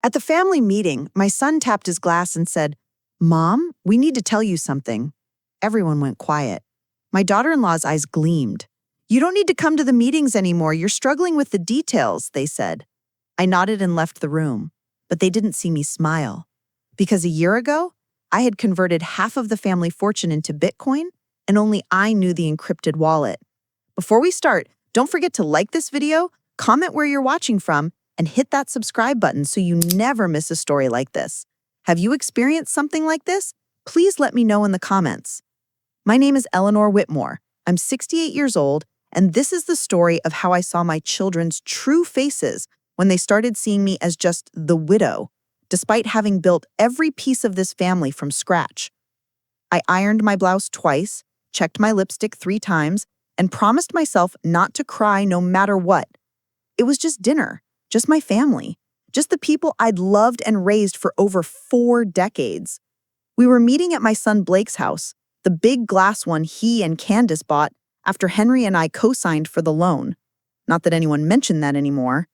At the family meeting, my son tapped his glass and said, "Mom, we need to tell you something." Everyone went quiet. My daughter-in-law's eyes gleamed. "You don't need to come to the meetings anymore. You're struggling with the details," they said. I nodded and left the room, but they didn't see me smile. Because a year ago, I had converted half of the family fortune into Bitcoin, and only I knew the encrypted wallet. Before we start, don't forget to like this video, comment where you're watching from, and hit that subscribe button so you never miss a story like this. Have you experienced something like this? Please let me know in the comments. My name is Eleanor Whitmore. I'm 68 years old, and this is the story of how I saw my children's true faces when they started seeing me as just the widow, despite having built every piece of this family from scratch. I ironed my blouse twice, checked my lipstick 3 times, and promised myself not to cry no matter what. It was just dinner, just my family, just the people I'd loved and raised for over 4 decades. We were meeting at my son Blake's house, the big glass one he and Candace bought after Henry and I co-signed for the loan. Not that anyone mentioned that anymore.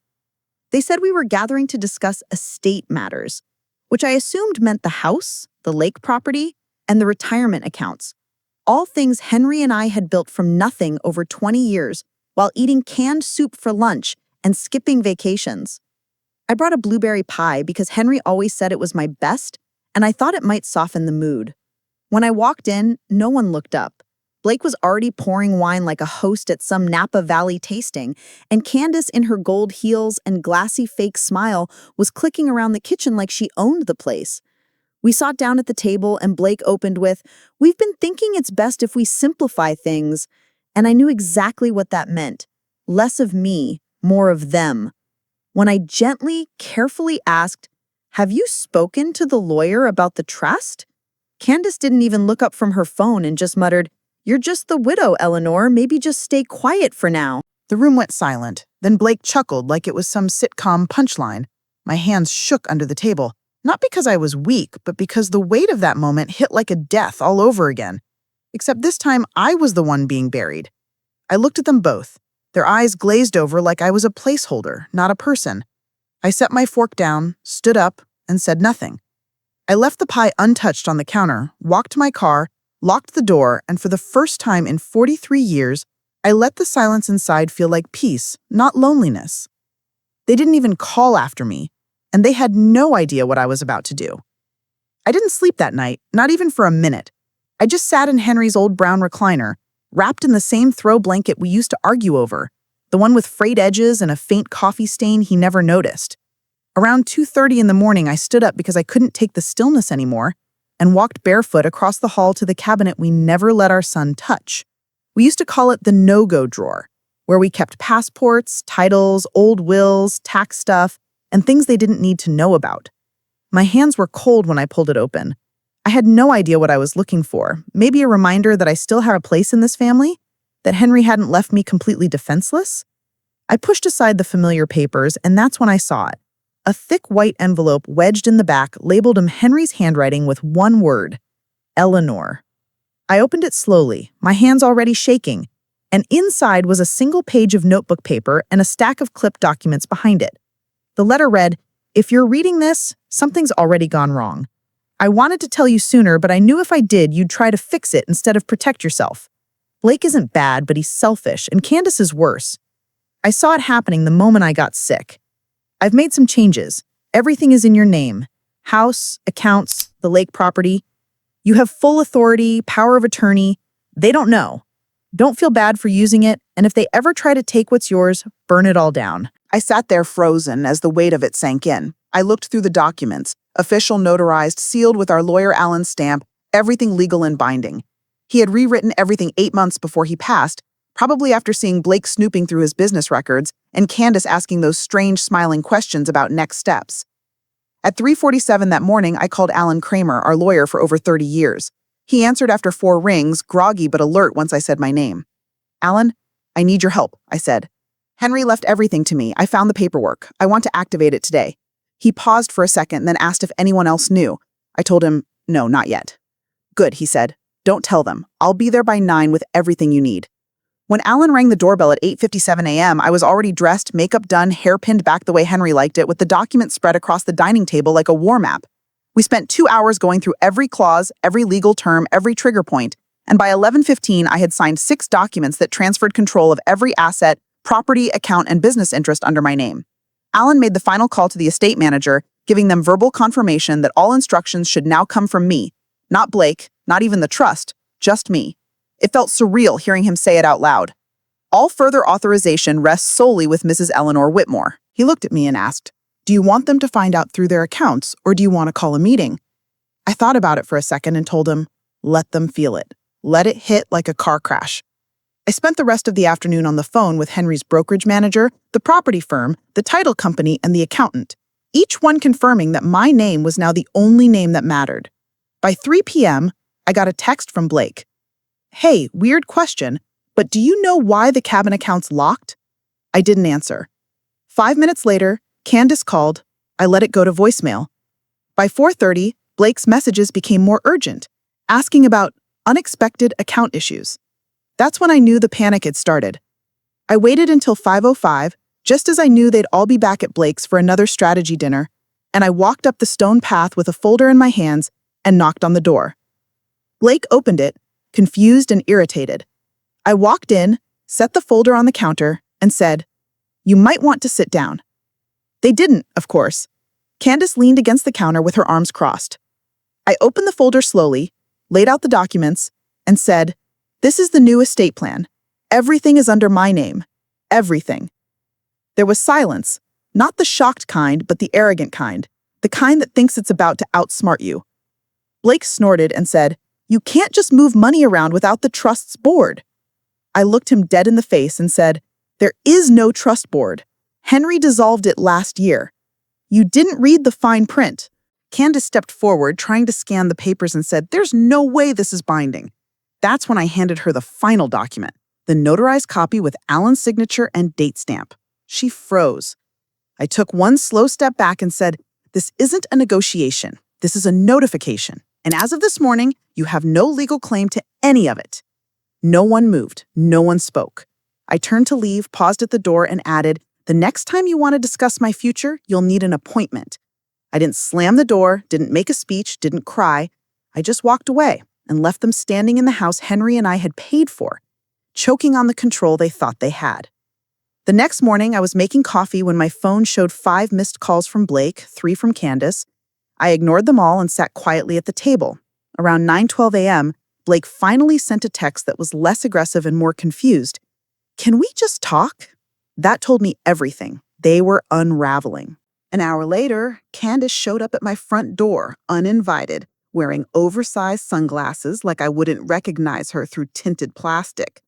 They said we were gathering to discuss estate matters, which I assumed meant the house, the lake property, and the retirement accounts. All things Henry and I had built from nothing over 20 years while eating canned soup for lunch and skipping vacations. I brought a blueberry pie because Henry always said it was my best, and I thought it might soften the mood. When I walked in, no one looked up. Blake was already pouring wine like a host at some Napa Valley tasting, and Candace, in her gold heels and glassy fake smile, was clicking around the kitchen like she owned the place. We sat down at the table, and Blake opened with, "We've been thinking it's best if we simplify things," and I knew exactly what that meant. Less of me, more of them. When I gently, carefully asked, "Have you spoken to the lawyer about the trust?" Candace didn't even look up from her phone and just muttered, "You're just the widow, Eleanor. Maybe just stay quiet for now." The room went silent. Then Blake chuckled like it was some sitcom punchline. My hands shook under the table, not because I was weak, but because the weight of that moment hit like a death all over again. Except this time, I was the one being buried. I looked at them both, their eyes glazed over like I was a placeholder, not a person. I set my fork down, stood up, and said nothing. I left the pie untouched on the counter, walked to my car, locked the door, and for the first time in 43 years, I let the silence inside feel like peace, not loneliness. They didn't even call after me, and they had no idea what I was about to do. I didn't sleep that night, not even for a minute. I just sat in Henry's old brown recliner, wrapped in the same throw blanket we used to argue over, the one with frayed edges and a faint coffee stain he never noticed. Around 2:30 in the morning, I stood up because I couldn't take the stillness anymore and walked barefoot across the hall to the cabinet we never let our son touch. We used to call it the no-go drawer, where we kept passports, titles, old wills, tax stuff, and things they didn't need to know about. My hands were cold when I pulled it open. I had no idea what I was looking for, maybe a reminder that I still had a place in this family, that Henry hadn't left me completely defenseless. I pushed aside the familiar papers, and that's when I saw it. A thick white envelope wedged in the back labeled in Henry's handwriting with one word, Eleanor. I opened it slowly, my hands already shaking, and inside was a single page of notebook paper and a stack of clipped documents behind it. The letter read, "If you're reading this, something's already gone wrong. I wanted to tell you sooner, but I knew if I did, you'd try to fix it instead of protect yourself. Blake isn't bad, but he's selfish, and Candace is worse. I saw it happening the moment I got sick. I've made some changes. Everything is in your name. House, accounts, the lake property. You have full authority, power of attorney. They don't know. Don't feel bad for using it, and if they ever try to take what's yours, burn it all down." I sat there frozen as the weight of it sank in. I looked through the documents, official, notarized, sealed with our lawyer Alan's stamp, everything legal and binding. He had rewritten everything 8 months before he passed, probably after seeing Blake snooping through his business records and Candace asking those strange smiling questions about next steps. At 3:47 that morning, I called Alan Kramer, our lawyer for over 30 years. He answered after 4 rings, groggy but alert once I said my name. "Alan, I need your help," I said. "Henry left everything to me. I found the paperwork. I want to activate it today." He paused for a second, then asked if anyone else knew. I told him, "No, not yet." "Good," he said. "Don't tell them. I'll be there by 9 with everything you need." When Alan rang the doorbell at 8:57 a.m., I was already dressed, makeup done, hair pinned back the way Henry liked it, with the document spread across the dining table like a war map. We spent 2 hours going through every clause, every legal term, every trigger point, and by 11:15 I had signed 6 documents that transferred control of every asset, property, account, and business interest under my name. Alan made the final call to the estate manager, giving them verbal confirmation that all instructions should now come from me, not Blake, not even the trust, just me. It felt surreal hearing him say it out loud. All further authorization rests solely with Mrs. Eleanor Whitmore. He looked at me and asked, "Do you want them to find out through their accounts, or do you want to call a meeting?" I thought about it for a second and told him, "Let them feel it. Let it hit like a car crash." I spent the rest of the afternoon on the phone with Henry's brokerage manager, the property firm, the title company, and the accountant, each one confirming that my name was now the only name that mattered. By 3 p.m., I got a text from Blake. "Hey, weird question, but do you know why the cabin account's locked?" I didn't answer. 5 minutes later, Candace called. I let it go to voicemail. By 4:30, Blake's messages became more urgent, asking about unexpected account issues. That's when I knew the panic had started. I waited until 5:05, just as I knew they'd all be back at Blake's for another strategy dinner, and I walked up the stone path with a folder in my hands and knocked on the door. Blake opened it, confused and irritated. I walked in, set the folder on the counter, and said, "You might want to sit down." They didn't, of course. Candace leaned against the counter with her arms crossed. I opened the folder slowly, laid out the documents, and said, "This is the new estate plan. Everything is under my name. Everything." There was silence, not the shocked kind, but the arrogant kind, the kind that thinks it's about to outsmart you. Blake snorted and said, "You can't just move money around without the trust's board." I looked him dead in the face and said, "There is no trust board. Henry dissolved it last year. You didn't read the fine print." Candace stepped forward, trying to scan the papers, and said, "There's no way this is binding." That's when I handed her the final document, the notarized copy with Alan's signature and date stamp. She froze. I took one slow step back and said, "This isn't a negotiation. This is a notification. And as of this morning, you have no legal claim to any of it." No one moved. No one spoke. I turned to leave, paused at the door, and added, "The next time you want to discuss my future, you'll need an appointment." I didn't slam the door, didn't make a speech, didn't cry. I just walked away and left them standing in the house Henry and I had paid for, choking on the control they thought they had. The next morning, I was making coffee when my phone showed 5 missed calls from Blake, 3 from Candace. I ignored them all and sat quietly at the table. Around 9:12 a.m., Blake finally sent a text that was less aggressive and more confused. "Can we just talk?" That told me everything. They were unraveling. An hour later, Candace showed up at my front door, uninvited, wearing oversized sunglasses like I wouldn't recognize her through tinted plastic.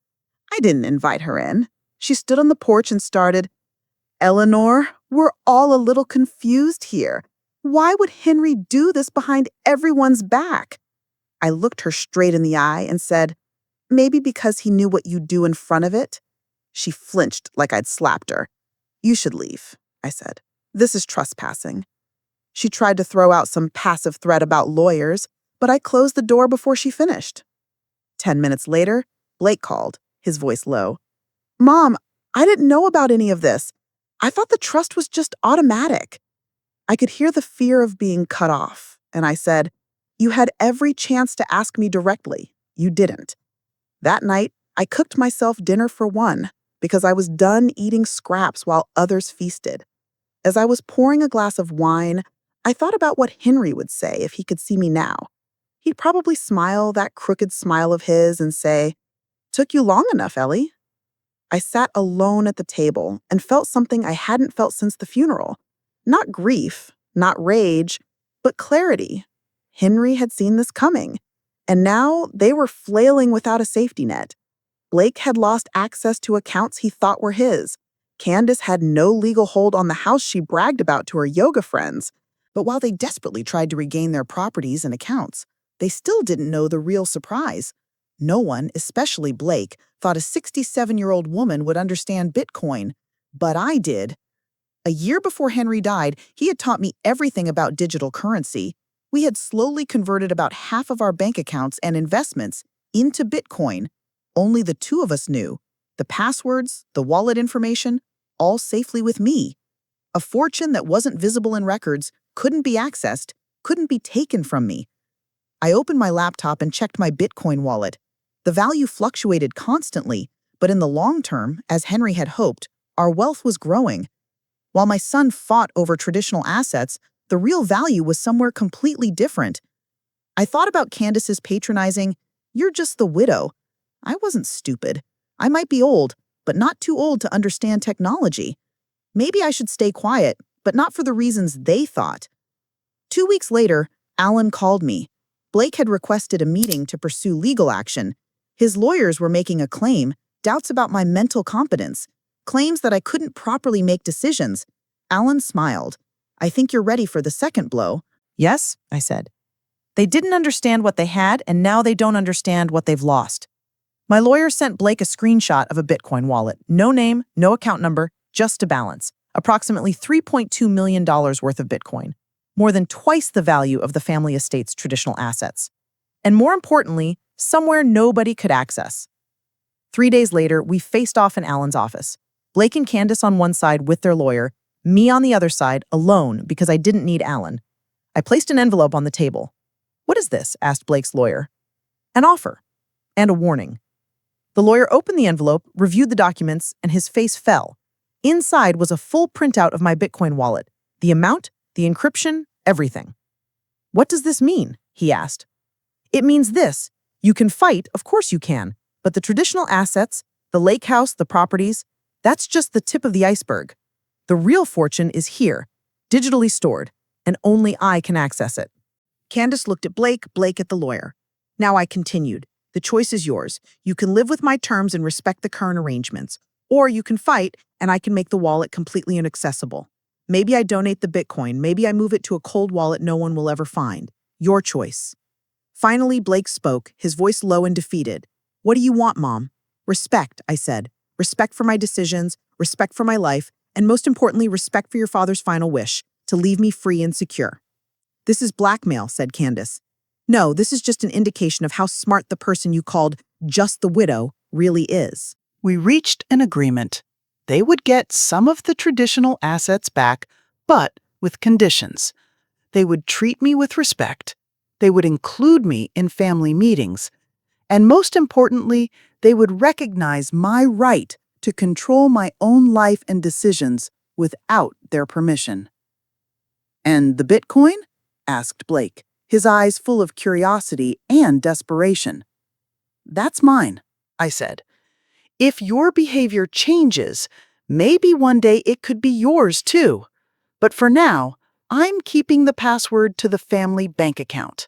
I didn't invite her in. She stood on the porch and started, "Eleanor, we're all a little confused here. Why would Henry do this behind everyone's back?" I looked her straight in the eye and said, "Maybe because he knew what you'd do in front of it." She flinched like I'd slapped her. "You should leave," I said. "This is trespassing." She tried to throw out some passive threat about lawyers, but I closed the door before she finished. 10 minutes later, Blake called, his voice low. "Mom, I didn't know about any of this. I thought the trust was just automatic." I could hear the fear of being cut off, and I said, "You had every chance to ask me directly. You didn't." That night, I cooked myself dinner for one, because I was done eating scraps while others feasted. As I was pouring a glass of wine, I thought about what Henry would say if he could see me now. He'd probably smile that crooked smile of his and say, "Took you long enough, Ellie." I sat alone at the table and felt something I hadn't felt since the funeral. Not grief, not rage, but clarity. Henry had seen this coming, and now they were flailing without a safety net. Blake had lost access to accounts he thought were his. Candace had no legal hold on the house she bragged about to her yoga friends. But while they desperately tried to regain their properties and accounts, they still didn't know the real surprise. No one, especially Blake, thought a 67-year-old woman would understand Bitcoin. But I did. A year before Henry died, he had taught me everything about digital currency. We had slowly converted about half of our bank accounts and investments into Bitcoin. Only the two of us knew. The passwords, the wallet information, all safely with me. A fortune that wasn't visible in records, couldn't be accessed, couldn't be taken from me. I opened my laptop and checked my Bitcoin wallet. The value fluctuated constantly, but in the long term, as Henry had hoped, our wealth was growing. While my son fought over traditional assets, the real value was somewhere completely different. I thought about Candace's patronizing, "You're just the widow." I wasn't stupid. I might be old, but not too old to understand technology. Maybe I should stay quiet, but not for the reasons they thought. 2 weeks later, Alan called me. Blake had requested a meeting to pursue legal action. His lawyers were making a claim, doubts about my mental competence, claims that I couldn't properly make decisions. Alan smiled. "I think you're ready for the second blow." Yes, I said. They didn't understand what they had, and now they don't understand what they've lost. My lawyer sent Blake a screenshot of a Bitcoin wallet. No name, no account number, just a balance. Approximately $3.2 million worth of Bitcoin. More than twice the value of the family estate's traditional assets. And more importantly, somewhere nobody could access. 3 days later, we faced off in Alan's office. Blake and Candace on one side with their lawyer, me on the other side, alone because I didn't need Alan. I placed an envelope on the table. "What is this?" asked Blake's lawyer. "An offer. And a warning." The lawyer opened the envelope, reviewed the documents, and his face fell. Inside was a full printout of my Bitcoin wallet. The amount, the encryption, everything. "What does this mean?" he asked. "It means this. You can fight, of course you can, but the traditional assets, the lake house, the properties, that's just the tip of the iceberg. The real fortune is here, digitally stored, and only I can access it." Candace looked at Blake, Blake at the lawyer. Now I continued. "The choice is yours. You can live with my terms and respect the current arrangements. Or you can fight, and I can make the wallet completely inaccessible. Maybe I donate the Bitcoin. Maybe I move it to a cold wallet no one will ever find. Your choice." Finally, Blake spoke, his voice low and defeated. "What do you want, Mom?" "Respect," I said. "Respect for my decisions, respect for my life, and most importantly, respect for your father's final wish, to leave me free and secure." "This is blackmail," said Candace. "No, this is just an indication of how smart the person you called just the widow really is." We reached an agreement. They would get some of the traditional assets back, but with conditions. They would treat me with respect. They would include me in family meetings. And most importantly, they would recognize my right to control my own life and decisions without their permission. "And the Bitcoin?" asked Blake, his eyes full of curiosity and desperation. "That's mine," I said. "If your behavior changes, maybe one day it could be yours too. But for now, I'm keeping the password to the family bank account."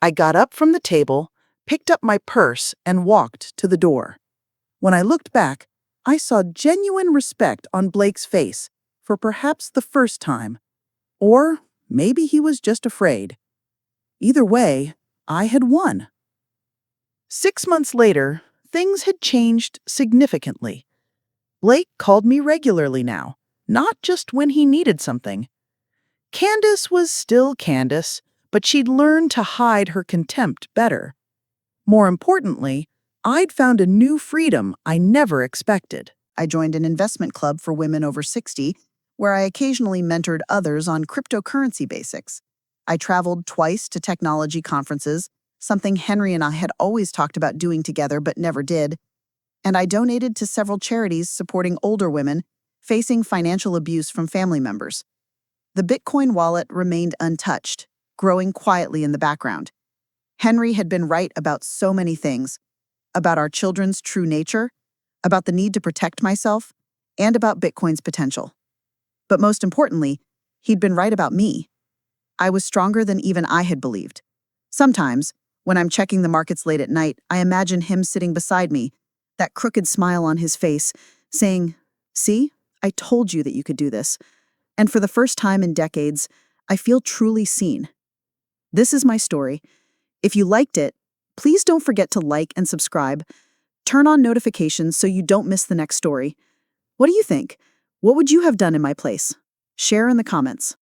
I got up from the table, picked up my purse, and walked to the door. When I looked back, I saw genuine respect on Blake's face for perhaps the first time. Or maybe he was just afraid. Either way, I had won. 6 months later, things had changed significantly. Blake called me regularly now, not just when he needed something. Candace was still Candace, but she'd learned to hide her contempt better. More importantly, I'd found a new freedom I never expected. I joined an investment club for women over 60, where I occasionally mentored others on cryptocurrency basics. I traveled twice to technology conferences, something Henry and I had always talked about doing together but never did. And I donated to several charities supporting older women facing financial abuse from family members. The Bitcoin wallet remained untouched, growing quietly in the background. Henry had been right about so many things, about our children's true nature, about the need to protect myself, and about Bitcoin's potential. But most importantly, he'd been right about me. I was stronger than even I had believed. Sometimes, when I'm checking the markets late at night, I imagine him sitting beside me, that crooked smile on his face, saying, "See, I told you that you could do this." And for the first time in decades, I feel truly seen. This is my story. If you liked it, please don't forget to like and subscribe. Turn on notifications so you don't miss the next story. What do you think? What would you have done in my place? Share in the comments.